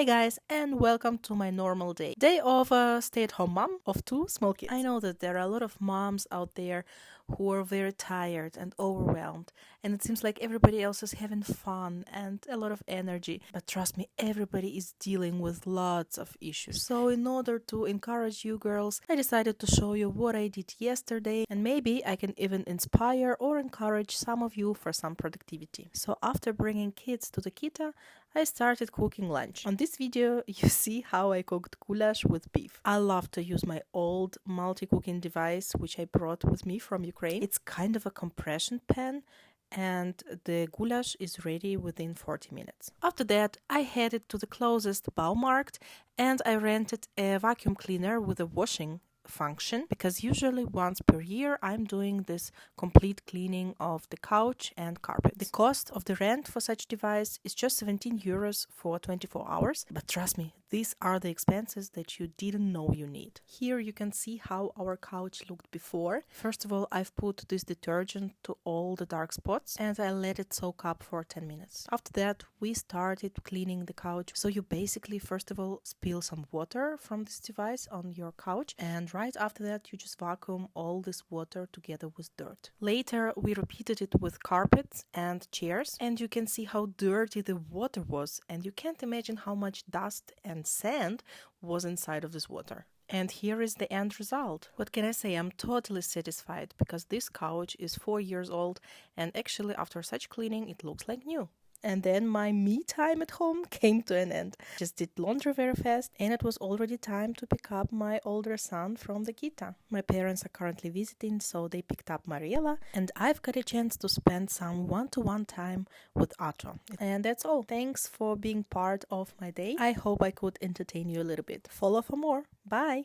Hey guys, and welcome to my normal day. Day of a stay-at-home mom of two small kids. I know that there are a lot of moms out there who are very tired and overwhelmed, and it seems like everybody else is having fun and a lot of energy. But trust me, everybody is dealing with lots of issues. So in order to encourage you girls, I decided to show you what I did yesterday, and maybe I can even inspire or encourage some of you for some productivity. So after bringing kids to the kita, I started cooking lunch. On this video, you see how I cooked goulash with beef. I love to use my old multi-cooking device, which I brought with me from Ukraine. It's kind of a compression pan, and the goulash is ready within 40 minutes. After that, I headed to the closest Baumarkt and I rented a vacuum cleaner with a washing function, because usually once per year I'm doing this complete cleaning of the couch and carpet. The cost of the rent for such device is just 17 euros for 24 hours, but trust me, these are the expenses that you didn't know you need. Here you can see how our couch looked before. First of all, I've put this detergent to all the dark spots and I let it soak up for 10 minutes. After that, we started cleaning the couch. So you basically first of all spill some water from this device on your couch, and right after that you just vacuum all this water together with dirt. Later we repeated it with carpets and chairs, and you can see how dirty the water was, and you can't imagine how much dust and sand was inside of this water. And here is the end result. What can I say? I'm totally satisfied because this couch is 4 years old, and actually after such cleaning it looks like new. And then my me time at home came to an end. Just did laundry very fast, and it was already time to pick up my older son from the kita. My parents are currently visiting, so they picked up Mariela, and I've got a chance to spend some one-to-one time with Otto. And that's all. Thanks for being part of my day. I hope I could entertain you a little bit. Follow for more. Bye!